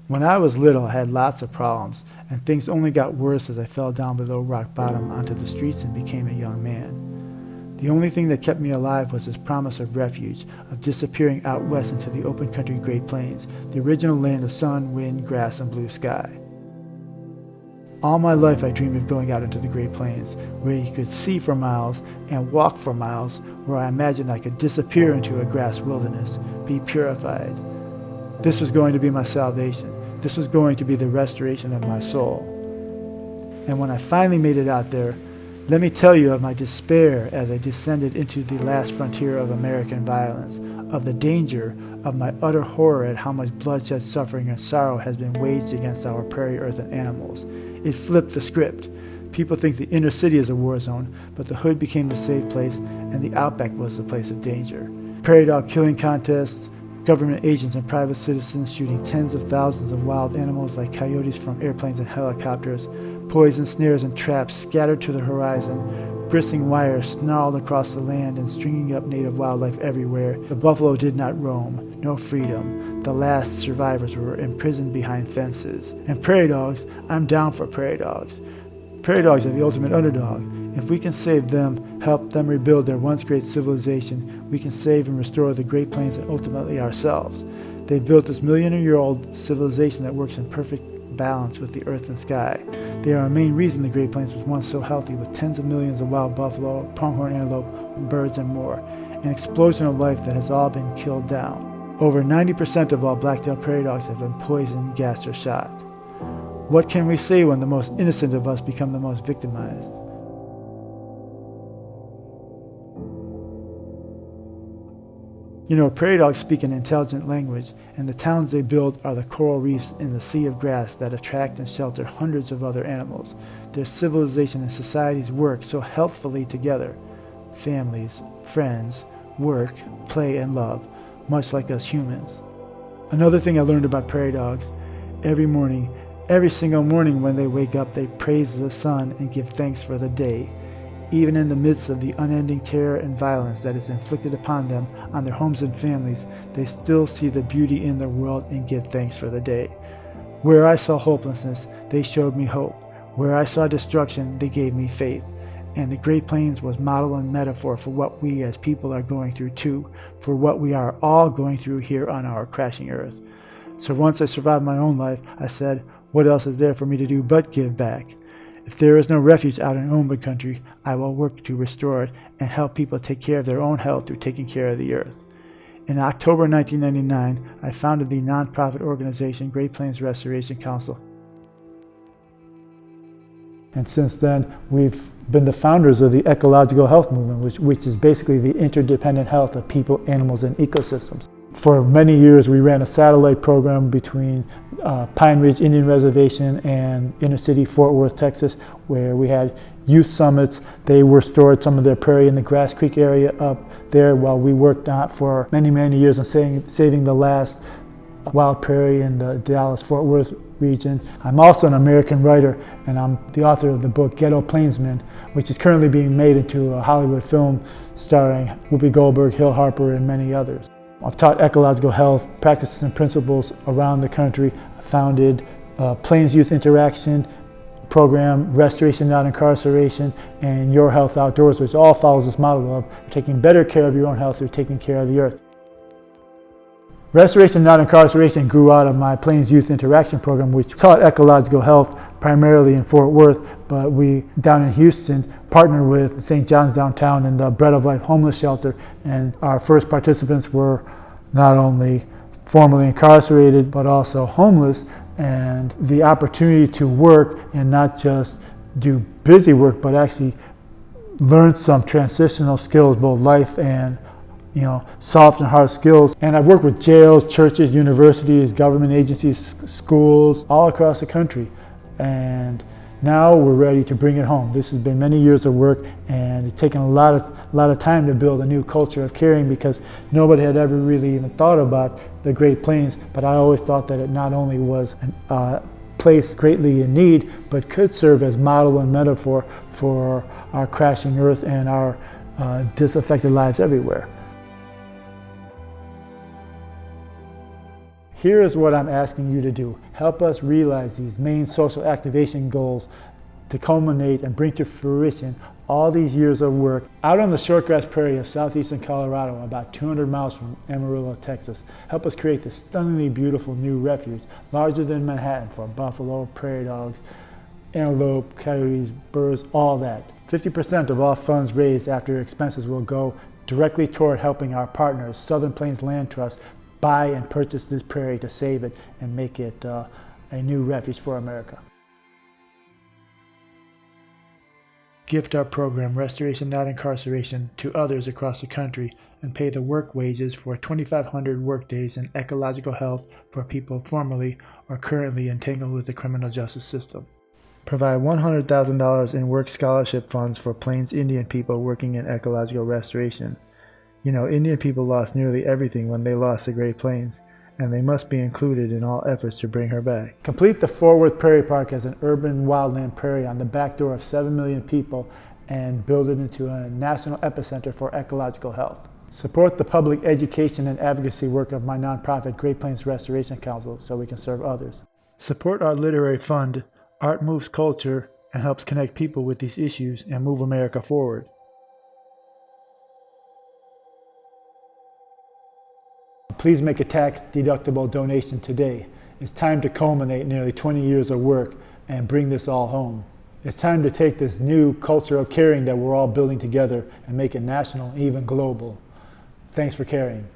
When I was little, I had lots of problems, and things only got worse as I fell down below rock bottom onto the streets and became a young man. The only thing that kept me alive was this promise of refuge, of disappearing out west into the open country Great Plains, the original land of sun, wind, grass, and blue sky. All my life I dreamed of going out into the Great Plains, where you could see for miles and walk for miles, where I imagined I could disappear into a grass wilderness, be purified. This was going to be my salvation. This was going to be the restoration of my soul. And when I finally made it out there, let me tell you of my despair as I descended into the last frontier of American violence, of the danger, of my utter horror at how much bloodshed, suffering, and sorrow has been waged against our prairie earth and animals. It flipped the script. People think the inner city is a war zone, but the hood became the safe place, and the outback was the place of danger. Prairie dog killing contests, government agents and private citizens shooting tens of thousands of wild animals like coyotes from airplanes and helicopters, poison snares and traps scattered to the horizon, bristling wires snarled across the land and stringing up native wildlife everywhere. The buffalo did not roam, no freedom. The last survivors were imprisoned behind fences. And prairie dogs, I'm down for prairie dogs. Prairie dogs are the ultimate underdog. If we can save them, help them rebuild their once great civilization, we can save and restore the Great Plains and ultimately ourselves. They've built this million-year-old civilization that works in perfect balance with the earth and sky. They are a main reason the Great Plains was once so healthy, with tens of millions of wild buffalo, pronghorn antelope, birds, and more. An explosion of life that has all been killed down. Over 90% of all black-tailed prairie dogs have been poisoned, gassed, or shot. What can we say when the most innocent of us become the most victimized? You know, prairie dogs speak an intelligent language, and the towns they build are the coral reefs in the sea of grass that attract and shelter hundreds of other animals. Their civilization and societies work so healthfully together. Families, friends, work, play, and love, much like us humans. Another thing I learned about prairie dogs, every single morning when they wake up, they praise the sun and give thanks for the day. Even in the midst of the unending terror and violence that is inflicted upon them, on their homes and families, they still see the beauty in their world and give thanks for the day. Where I saw hopelessness, they showed me hope. Where I saw destruction, they gave me faith. And the Great Plains was model and metaphor for what we as people are going through too, for what we are all going through here on our crashing earth. So once I survived my own life, I said, what else is there for me to do but give back? If there is no refuge out in open country, I will work to restore it and help people take care of their own health through taking care of the earth. In October 1999, I founded the nonprofit organization Great Plains Restoration Council. And since then, we've been the founders of the ecological health movement, which is basically the interdependent health of people, animals, and ecosystems. For many years, we ran a satellite program between Pine Ridge Indian Reservation and inner city Fort Worth, Texas, where we had youth summits. They restored some of their prairie in the Grass Creek area up there while we worked on for many, many years on saving the last wild prairie in the Dallas-Fort Worth region. I'm also an American writer, and I'm the author of the book Ghetto Plainsmen, which is currently being made into a Hollywood film starring Whoopi Goldberg, Hill Harper, and many others. I've taught ecological health practices and principles around the country. I founded Plains Youth Interaction program, Restoration Not Incarceration, and Your Health Outdoors, which all follows this model of taking better care of your own health through taking care of the earth. Restoration Not Incarceration grew out of my Plains Youth Interaction program, which taught ecological health primarily in Fort Worth, but we, down in Houston, partnered with St. John's Downtown and the Bread of Life homeless shelter, and our first participants were not only formerly incarcerated, but also homeless, and the opportunity to work and not just do busy work, but actually learn some transitional skills, both life and soft and hard skills. And I've worked with jails, churches, universities, government agencies, schools, all across the country. And now we're ready to bring it home. This has been many years of work, and it's taken a lot of time to build a new culture of caring, because nobody had ever really even thought about the Great Plains. But I always thought that it not only was a place greatly in need, but could serve as model and metaphor for our crashing earth and our disaffected lives everywhere. Here is what I'm asking you to do. Help us realize these main social activation goals to culminate and bring to fruition all these years of work. Out on the shortgrass prairie of southeastern Colorado, about 200 miles from Amarillo, Texas, help us create this stunningly beautiful new refuge, larger than Manhattan, for buffalo, prairie dogs, antelope, coyotes, birds, all that. 50% of all funds raised after expenses will go directly toward helping our partners, Southern Plains Land Trust, buy and purchase this prairie to save it and make it a new refuge for America. Gift our program, Restoration Not Incarceration, to others across the country and pay the work wages for 2,500 workdays in ecological health for people formerly or currently entangled with the criminal justice system. Provide $100,000 in work scholarship funds for Plains Indian people working in ecological restoration. You know, Indian people lost nearly everything when they lost the Great Plains, and they must be included in all efforts to bring her back. Complete the Fort Worth Prairie Park as an urban wildland prairie on the back door of 7 million people and build it into a national epicenter for ecological health. Support the public education and advocacy work of my nonprofit Great Plains Restoration Council so we can serve others. Support our literary fund, Art Moves Culture, and helps connect people with these issues and move America forward. Please make a tax-deductible donation today. It's time to culminate nearly 20 years of work and bring this all home. It's time to take this new culture of caring that we're all building together and make it national and even global. Thanks for caring.